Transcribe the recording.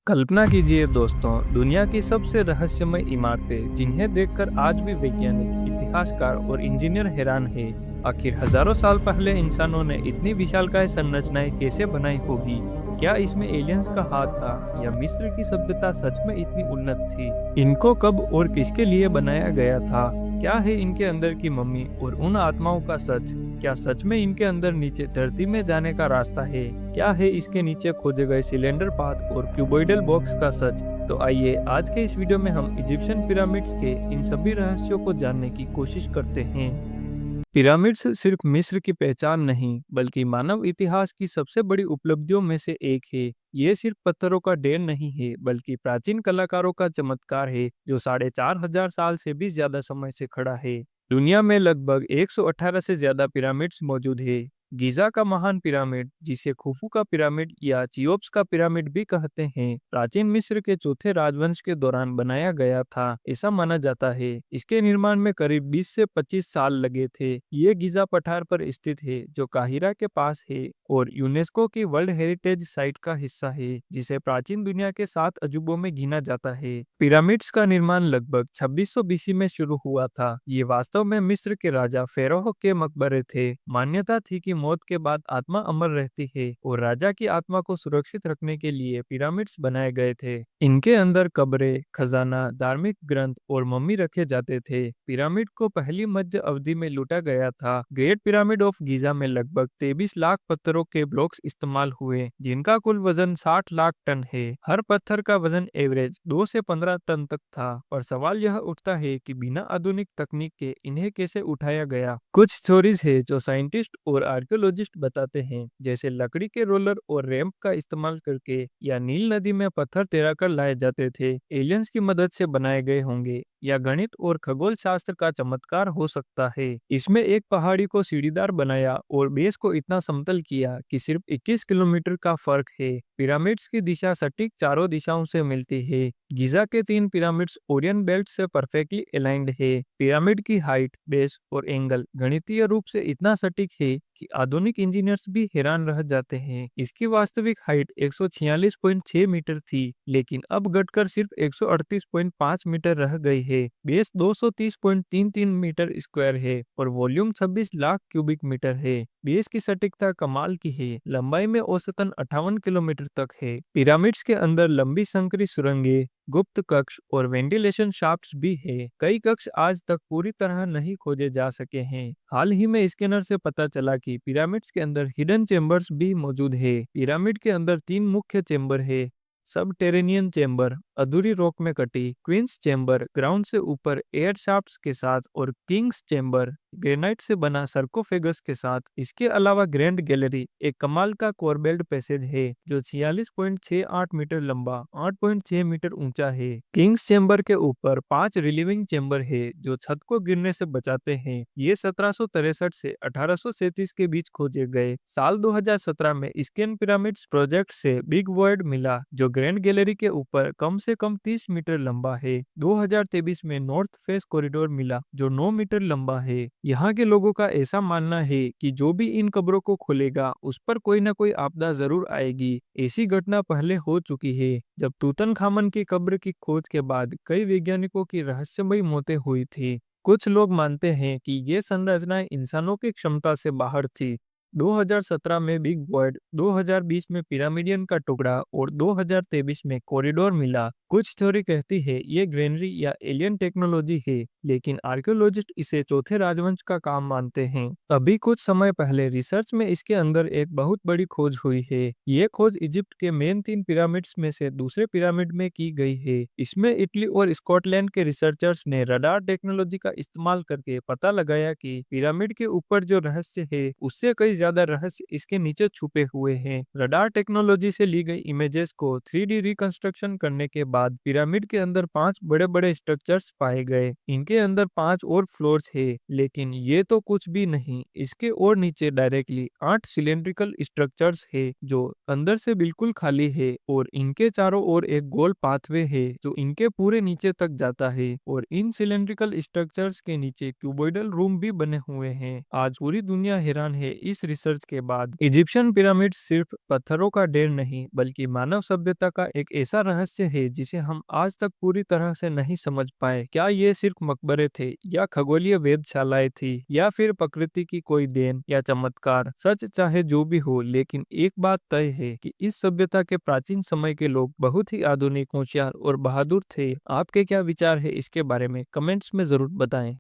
कल्पना कीजिए दोस्तों, दुनिया की सबसे रहस्यमय इमारतें जिन्हें देखकर आज भी वैज्ञानिक, इतिहासकार और इंजीनियर हैरान हैं। आखिर हजारों साल पहले इंसानों ने इतनी विशालकाय संरचनाएं कैसे बनाई होगी? क्या इसमें एलियंस का हाथ था या मिस्र की सभ्यता सच में इतनी उन्नत थी? इनको कब और किसके लिए बनाया गया था? क्या है इनके अंदर की मम्मी और उन आत्माओं का सच? क्या सच में इनके अंदर नीचे धरती में जाने का रास्ता है? क्या है इसके नीचे खोजे गए सिलेंडर पाथ और क्यूबॉइडल बॉक्स का सच? तो आइए आज के इस वीडियो में हम इजिप्शियन पिरामिड्स के इन सभी रहस्यों को जानने की कोशिश करते हैं। पिरामिड्स सिर्फ मिस्र की पहचान नहीं, बल्कि मानव इतिहास की सबसे बड़ी उपलब्धियों में से एक है। ये सिर्फ पत्थरों का ढेर नहीं है, बल्कि प्राचीन कलाकारों का चमत्कार है, जो 4,500 साल से भी ज्यादा समय से खड़ा है। दुनिया में लगभग 118 से ज्यादा पिरामिड्स मौजूद है। गीजा का महान पिरामिड, जिसे खुफू का पिरामिड या चियोप्स का पिरामिड भी कहते हैं, प्राचीन मिस्र के चौथे राजवंश के दौरान बनाया गया था, ऐसा माना जाता है। इसके निर्माण में करीब 20 से 25 साल लगे थे। ये गीजा पठार पर स्थित है, जो काहिरा के पास है और यूनेस्को की वर्ल्ड हेरिटेज साइट का हिस्सा है, जिसे प्राचीन दुनिया के 7 अजूबों में गिना जाता है। पिरामिड्स का निर्माण लगभग 2600 बीसी में शुरू हुआ था। ये वास्तव में मिस्र के राजा फेरोह के मकबरे थे। मान्यता थी कि मौत के बाद आत्मा अमर रहती है और राजा की आत्मा को सुरक्षित रखने के लिए पिरामिड्स बनाए गए थे। इनके अंदर कब्रें, खजाना, धार्मिक ग्रंथ और मम्मी रखे जाते थे। पिरामिड को पहली मध्य अवधि में लूटा गया था। ग्रेट पिरामिड ऑफ गीजा में लगभग 23 लाख पत्थरों के ब्लॉक्स इस्तेमाल हुए, जिनका कुल वजन 60 लाख टन है। हर पत्थर का वजन एवरेज 2 से 15 टन तक था। पर सवाल यह उठता है कि बिना आधुनिक तकनीक के इन्हें कैसे उठाया गया? कुछ थ्योरीज है जो साइंटिस्ट और आर्कियोलॉजिस्ट बताते हैं, जैसे लकड़ी के रोलर और रैंप का इस्तेमाल करके या नील नदी में पत्थर तैराकर लाए जाते थे। एलियंस की मदद से बनाए गए होंगे या गणित और खगोल शास्त्र का चमत्कार हो सकता है। इसमें एक पहाड़ी को सीढ़ीदार बनाया और बेस को इतना समतल किया कि सिर्फ 21 किलोमीटर का फर्क है। पिरामिड्स की दिशा सटीक चारों दिशाओं से मिलती है। गिजा के 3 पिरामिड्स ओरियन बेल्ट से परफेक्टली अलाइंड है। पिरामिड की हाइट, बेस और एंगल गणितीय रूप से इतना सटीक है कि आधुनिक इंजीनियर्स भी हैरान रह जाते हैं। इसकी वास्तविक हाइट 146.6 मीटर थी, लेकिन अब घटकर सिर्फ 138.5 मीटर रह गई है। बेस 230.33 मीटर स्क्वायर है और वॉल्यूम 26 लाख क्यूबिक मीटर है। बेस की सटीकता कमाल की है। लंबाई में औसतन 58 किलोमीटर तक है। पिरामिड्स के अंदर लंबी संकरी सुरंगें, गुप्त कक्ष और वेंटिलेशन शाफ्ट्स भी है। कई कक्ष आज तक पूरी तरह नहीं खोजे जा सके हैं। हाल ही में स्कैनर से पता चला कि पिरामिड्स के अंदर हिडन चेम्बर्स भी मौजूद है। पिरामिड के अंदर 3 मुख्य चेम्बर है: सबटेरेनियन चेम्बर अधूरी रॉक में कटी, क्वींस चेम्बर ग्राउंड से ऊपर एयर शाफ्ट्स के साथ और किंग्स चेम्बर ग्रेनाइट से बना सर्कोफेगस के साथ। इसके अलावा ग्रैंड गैलरी एक कमाल का कोरबेल्ट पैसेज है, जो 46.68 मीटर लंबा, 8.6 मीटर ऊंचा है। किंग्स चेम्बर के ऊपर 5 रिलीविंग चेम्बर है, जो छत को गिरने से बचाते हैं। ये 1763 से 1837 के बीच खोजे गए। साल 2017 में स्कैन पिरामिड्स प्रोजेक्ट से बिग वर्ड मिला, जो ग्रैंड गैलरी के ऊपर कम से कम 30 मीटर लंबा है। 2023 में नॉर्थ फेस कॉरिडोर मिला, जो 9 मीटर लंबा है। यहाँ के लोगों का ऐसा मानना है कि जो भी इन कब्रों को खोलेगा, उस पर कोई ना कोई आपदा जरूर आएगी। ऐसी घटना पहले हो चुकी है, जब तूतनखामन की कब्र की खोज के बाद कई वैज्ञानिकों की रहस्यमयी मौतें हुई थी। कुछ लोग मानते हैं कि ये संरचनाएं इंसानों की क्षमता से बाहर थी। 2017 में बिग वर्ड, 2020 में पिरामिडियन का टुकड़ा और 2023 में कॉरिडोर मिला। कुछ थ्योरी कहती है ये ग्रेनरी या एलियन टेक्नोलॉजी है, लेकिन आर्कियोलॉजिस्ट इसे चौथे राजवंश का काम मानते हैं। अभी कुछ समय पहले रिसर्च में इसके अंदर एक बहुत बड़ी खोज हुई है। ये खोज इजिप्ट के मेन 3 पिरामिड्स में से दूसरे पिरामिड में की गई है। इसमें इटली और स्कॉटलैंड के रिसर्चर्स ने रडार टेक्नोलॉजी का इस्तेमाल करके पता लगाया कि पिरामिड के ऊपर जो रहस्य है, उससे कई ज्यादा रहस्य इसके नीचे छुपे हुए हैं। रडार टेक्नोलॉजी से ली गई इमेजेस को 3D रिकंस्ट्रक्शन करने के बाद बाद पिरामिड के अंदर 5 बड़े-बड़े स्ट्रक्चर्स पाए गए। इनके अंदर 5 और फ्लोर्स है, लेकिन ये तो कुछ भी नहीं। इसके और नीचे डायरेक्टली 8 सिलेंड्रिकल स्ट्रक्चर्स है जो अंदर से बिल्कुल खाली है, और इनके चारों ओर एक गोल पाथवे है जो इनके पूरे नीचे तक जाता है, और इन सिलेंड्रिकल स्ट्रक्चर्स के नीचे क्यूबॉइडल रूम भी बने हुए हैं। आज पूरी दुनिया हैरान है इस रिसर्च के बाद। इजिप्शियन पिरामिड सिर्फ पत्थरों का ढेर नहीं, बल्कि मानव सभ्यता का एक ऐसा रहस्य है जिसे हम आज तक पूरी तरह से नहीं समझ पाए। क्या ये सिर्फ मकबरे थे, या खगोलीय वेधशालाएं थी, या फिर प्रकृति की कोई देन या चमत्कार? सच चाहे जो भी हो, लेकिन एक बात तय है कि इस सभ्यता के प्राचीन समय के लोग बहुत ही आधुनिक, होशियार और बहादुर थे। आपके क्या विचार है इसके बारे में? कमेंट्स में जरूर बताएं।